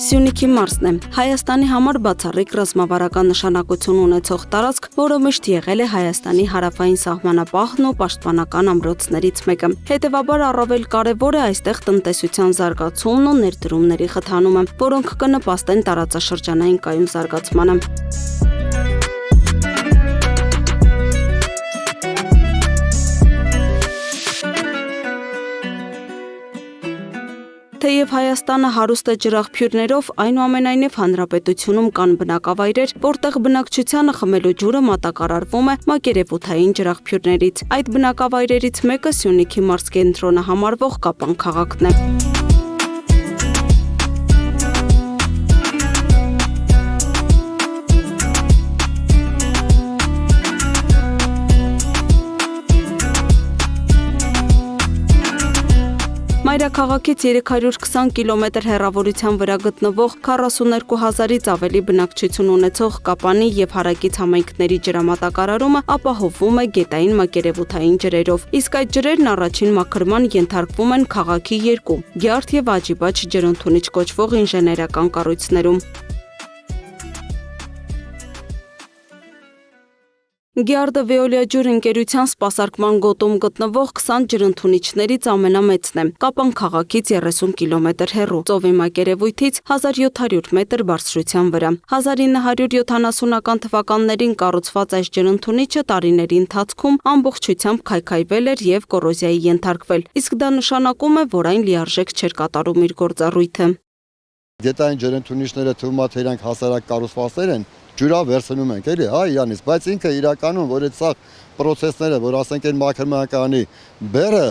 Սյունիքի մարզն է Հայաստանի համար բացառիկ ռազմավարական նշանակություն ունեցող տարածք, որը միշտ եղել է Հայաստանի հարավային սահմանապահն ու պաշտպանական ամրոցներից մեկը։ Հետևաբար առավել կարևոր է այստեղ տնտեսության զարգացումն ու ներդրումների խթանումը, որոնք կնպաստեն տարածաշրջանային կայուն զարգացմանը։ Թեև Հայաստանը հարուստ է ջրաղբյուրներով, այնուամենայնիվ հանրապետությունում կան բնակավայրեր, որտեղ բնակչությանը խմելու ջուրը մատակարարվում է մակերևութային ջրաղբյուրներից։ Այդ բնակավայրերից մեկը Սյունիքի մարզ կենտրոնը համարվող Կապան քաղաքն է։ Մայրաքաղաքից 320 կիլոմետր հեռավորության վրա գտնվող 42,000-ից ավելի բնակչություն ունեցող Կապանի և հարակից համայնքների ջրամատակարարումը ապահովվում է գետային մակերևութային ջրերով, իսկ այդ ջրերն առաջին մաքրման ենթարկվում են քաղաքի երկու՝ Գյարդ և Աջիբաջ ջրընդունիչ կոչվող ինժեներական կառույցներում։ Գյարդը Veolia ջուր ընկերության սպասարկման գոտում գտնվող 20 ջրընդունիչներից ամենամեծն է։ Կապան քաղաքից 30 կիլոմետր հեռու, ծովի մակերևույթից 1700 մետր բարձրության վրա։ 1970-ական թվականներին կառուցված այս ջրընդունիչը տարիների ընթացքում ամբողջությամբ քայքայվել էր և կոռոզիայի ենթարկվել, իսկ դա նշանակում է, որ այն լիարժեք չէր կատարում իր գործառույթը։ Գետային ջրընդունիչները թվում է թե իրանք հասարակ կառուցվածքներ են, ջուրա վերցնում ենք, էլի, հա, իրանից, բայց ինքը իրականում, որ այդ սաղ պրոցեսները, որ ասենք այն մաքրմնականի բերը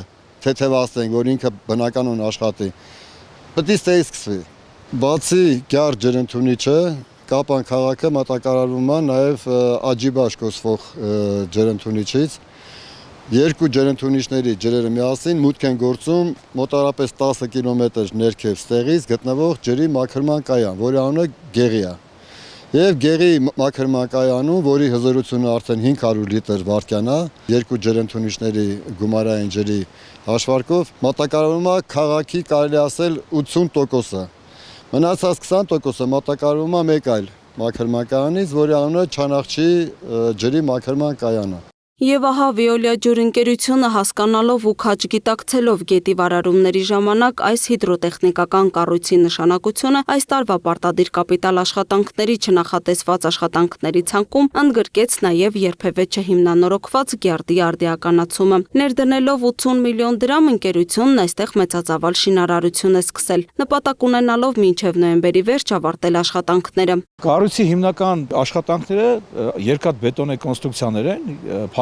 թեթևացնենք, որ ինքը բնականon աշխատի, պետք է ստեյ սկսվի։ Բացի Գյարդ ջրընդունիչը, Կապան քաղաքը մատակարարվում է նաև Աջիբաշ կոչվող ջրընդունիչից։ Երկու ջրընդունիչների ջրերը միասին մուտք են գործում մոտավորապես 10 կիլոմետր ներքև ստեղից գտնվող ջրի մաքրման կայան, որի անունը Գեղի է։ Եվ Գեղի մաքրման կայանում, որի հզորությունը արդեն 500 լիտր վայրկյան է, երկու ջրընդունիչների գումարային ջրի հաշվարկով մատակարարվում է քաղաքի կարելի ասել 80%-ը։ Մնացած 20%-ը մատակարարվում է մեկ այլ մաքրման կայանից, որի անունը Չանախչի ջրի մաքրման կայանը։ Եվ ահա Veolia ջուր ընկերությունը հասկանալով ու քաջ գիտակցելով գետի վարարումների ժամանակ այս հիդրոտեխնիկական կառույցի նշանակությունը այս տարվա պարտադիր կապիտալ աշխատանքների չնախատեսված աշխատանքների ցանկում ընդգրկեց նաև երբևէ չհիմնանորոգված Գյարդի արդիականացումը։ Ներդնելով 80 միլիոն դրամ ընկերությունն այստեղ մեծածավալ շինարարություն է սկսել, նպատակ ունենալով մինչև նոյեմբերի վերջ ավարտել աշխատանքները։ Կառույցի հիմնական աշխատանքները երկաթբետոնե կոնստրուկցիաներ են,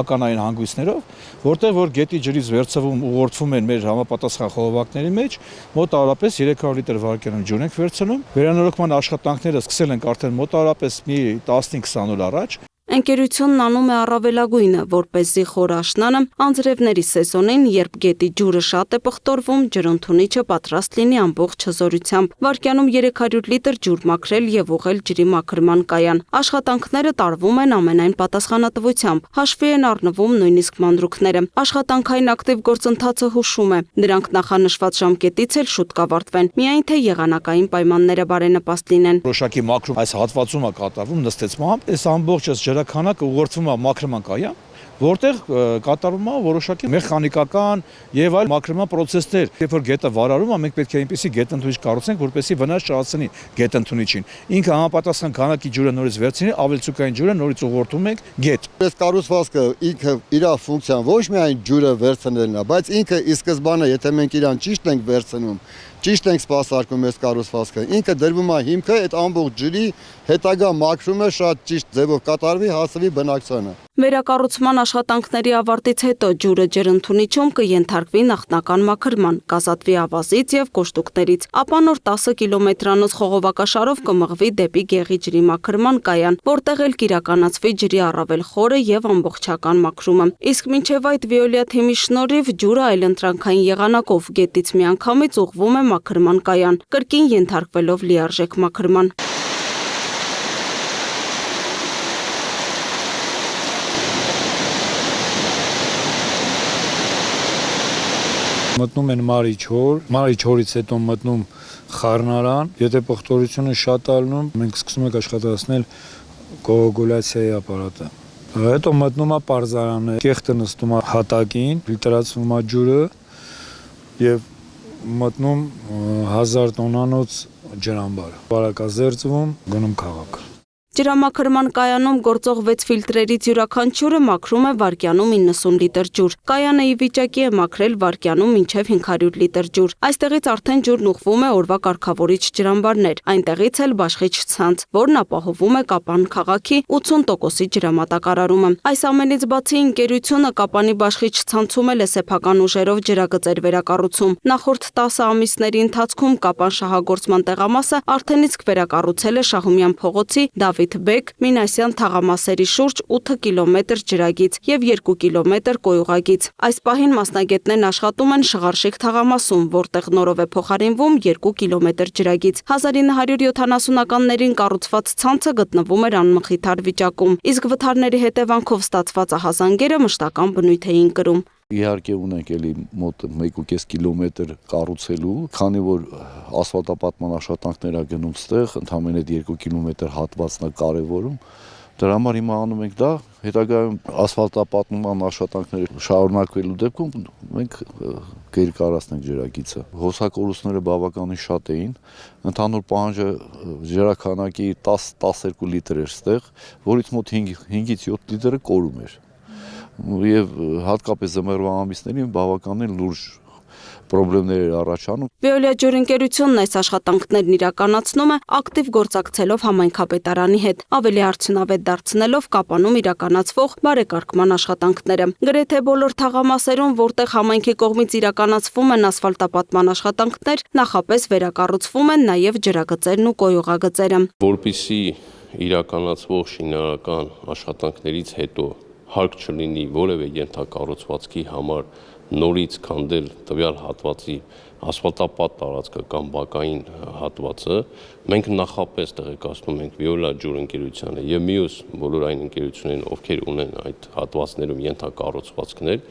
փականային հանգույցներով, որտեղ որ գետի ջրից վերցվում ուղղորդվում են մեր համապատասխան խողովակների մեջ, մոտավորապես 300 լիտր վայրկյանում ջուր ենք վերցնում։ Վերանորոգման աշխատանքները սկսել ենք արդեն մոտավորապես մի 15-20 օր առաջ։ Ընկերությունն անում է առավելագույնը, որպեսզի խոր աշնանը անձրևների սեզոնին, երբ գետի ջուրը շատ է պղտորվում, ջրընդունիչը պատրաստ լինի ամբողջ հզորությամբ։ Վայրկյանում 300 լիտր ջուր մաքրել և ուղղել ջրի մաքրման կայան։ Աշխատանքները տարվում են ամենայն պատասխանատվությամբ, հաշվի են առնվում նույնիսկ մանրուքները։ Աշխատանքային ակտիվ գործընթացը հուշում է, դրանք նախանշված ժամկետից էլ շուտ կավարտվեն, միայն թե եղանակային պայմանները բարենպաստ լինեն։ Որոշակի մաքրում այս հատվածում է կատարվում նստեցմամբ, այս ամբողջ ջրաքանակը ուղղորդվում է մաքրման կայան, որտեղ կատարվում է որոշակի մեխանիկական եւ այլ մաքրման պրոցեսներ։ Երբ որ գետը վարարում է, մենք պետք է այնպեսի գետընդունիչ կառուցենք, որպեսզի վնաս չհասցնի գետընդունիչին։ Ինքը համապատասխան քանակի ջուրը նորից վերցնի, ավելցուկային ջուրը նորից ուղղորդում ենք գետ։ Այս կառուցվածքը ինքը իր ֆունկցիան ոչ միայն ջուրը վերցնելն է, բայց ինքը ի սկզբանե, եթե մենք իրան ճիշտ ենք վերցնում, ճիշտ ենք սպասարկում այս կառուցվածքը, ինքը դրվում է հիմքը այդ ամբողջ ջրի հետագա մաքրումը շատ ճիշտ ձևով կատարվի, հասվի բնակչությանը։ Վերակառուցման աշխատանքների ավարտից հետո ջուրը ջրընդունիչում կենթարկվի նախնական մաքրման, կազատվի ավազից և կոշտուկներից, ապա նոր 10 կիլոմետրանոց խողովակաշարով կմղվի դեպի Գեղի ջրի մաքրման կայան, որտեղ էլ կիրականացվի ջրի առավել խորը և ամբողջական մաքրումը։ Իսկ մինչև այդ Veolia թիմի շնորհիվ ջուրը այլընտրանքային եղանակով գետից միանգամից ուղղվում է մաքրման կայան, կրկին ենթարկվելով լիարժեք մաքրման։ Մտնում են Մարի 4-ից հետո մտնում խառնարան, եթե պղտորությունը շատ ալնում, մենք սկսում ենք աշխատացնել կոագուլյացիայի ապարատը։ Հետո մտնում է պարզարանը, կեղտը նստում է հատակին, ֆիլտրացվում է ջուրը եւ մտնում 1000 տոնանոց ջրամբար։ Բարակազերծվում, գնում քաղաք։ Ջրամաքրման կայանում գործող 6 ֆիլտրերից յուրաքանչյուրը մաքրում է վայրկյանում 90 լիտր ջուր։ Կայանը ի վիճակի է մաքրել վայրկյանում մինչև 500 լիտր ջուր։ Այստեղից արդեն ջուրն ուղղվում է օրվա կարգավորիչ ջրամբարներ, այնտեղից էլ բաշխիչ ցանց, որն ապահովում է Կապան քաղաքի 80%-ի ջրամատակարարումը։ Այս ամենից բացի ընկերությունը Կապանի բաշխիչ ցանցում էլ է սեփական ուժերով ջրագծեր վերակառուցում։ Նախորդ 10 ամիսների ընթացքում Կապան շահագործման տեղամասը արդեն իսկ վերակառուցել է Շահումյան փողոցի Դավիթ Բեկ Մինասյան թաղամասերի շուրջ 8 կիլոմետր ջրագիծ եւ 2 կիլոմետր կոյուղագիծ։ Այս պահին մասնագետներն աշխատում են Շղարշիկ թաղամասում, որտեղ նորով է փոխարինվում 2 կիլոմետր ջրագիծ։ 1970-ականներին կառուցված ցանցը գտնվում էր անմխիթար վիճակում, իսկ վթարների հետևանքով ստացված ահազանգերը մշտական բնույթ էին կրում։ Իհարկե ունենք էլի մոտ 1.5 կիլոմետր կառուցելու, քանի որ ասֆալտապատման աշխատանքներ ա գնում ստեղ, ընդամենը 2 կիլոմետր հատվածն ա կարևորում։ Դրա համար հիմա անում ենք դա, հետագայում ասֆալտապատման աշխատանքները շարունակվելու դեպքում մենք կերկարացնենք ջրագիծը։ Հոսակորուստները բավականին շատ էին, ընդհանուր պահանջը ջրաքանակի 10-12 լիտր էր ստեղ, որից մոտ 5-ից 7 լիտրը կորում էր։ Եվ հատկապես զմերվա ամիսներին բավականին լուրջ պրոբլեմներ էր առաջանում։ Վեոլիա ջուրընկերությունն այս աշխատանքներն իրականացնում է ակտիվ գործակցելով համայնքապետարանի հետ, ավելի արդյունավետ դարձնելով Կապանում իրականացվող բարեկարգման աշխատանքները։ Գրեթե բոլոր թաղամասերում, որտեղ համայնքի կողմից իրականացվում են ասֆալտապատման աշխատանքներ, նախապես վերակառուցվում են նաև ջրագծերն ու կոյուղագծերը։ Որպեսզի իրականացվող շինարարական աշխատանքներից հետո հարկ չլինի որևէ ենթակառուցվածքի համար նորից քանդել տվյալ հատվածի ասֆալտապատ տարածքը կամ բակային հատվածը, մենք նախապես տեղեկացնում ենք Վեոլիա ջուրընկերությանը եւ մյուս բոլոր այն ընկերություններին, ովքեր ունեն այդ հատվածներում ենթակառուցվածքներ,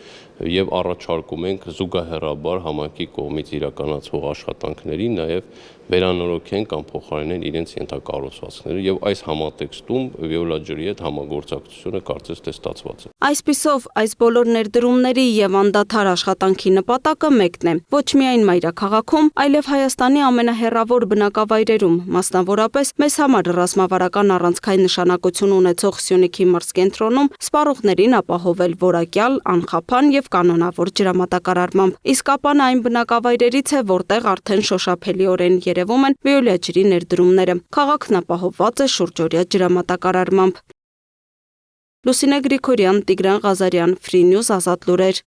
եւ առաջարկում ենք զուգահեռաբար համայնքի կողմից իրականացվող աշխատանքների նաեւ վերանորոգեն կամ փոխարինեն իրենց ենթակառուցվածքները եւ այս համատեքստում Վեոլիա ջրի հետ համագործակցությունը կարծես թե ստացված է։ Այսպիսով, այս բոլոր ներդրումների եւ անդադար աշխատանքի նպատակը մեկն է՝ ոչ միայն մայրաքաղաքում, այլև Հայաստանի ամենահեռավոր բնակավայրերում, մասնավորապես մեզ համար ռազմավարական առանցքային նշանակություն ունեցող Սյունիքի մարզկենտրոնում սպառողներին ապահովել որակյալ, անխափան եւ կանոնավոր ջրամատակարարմամբ։ Իսկ Կապանը այն բնակավայրերից է, որտեղ արդեն շոշափելիորեն երևում են Վեոլիա ջրի ներդրումները։ Քաղաքն ապահովված է շուրջօրյա ջրամատակարարմամբ։ Լուսինե Գրիգորյան, Տիգրան Ղազարյան, Free News Ազատ լուրեր։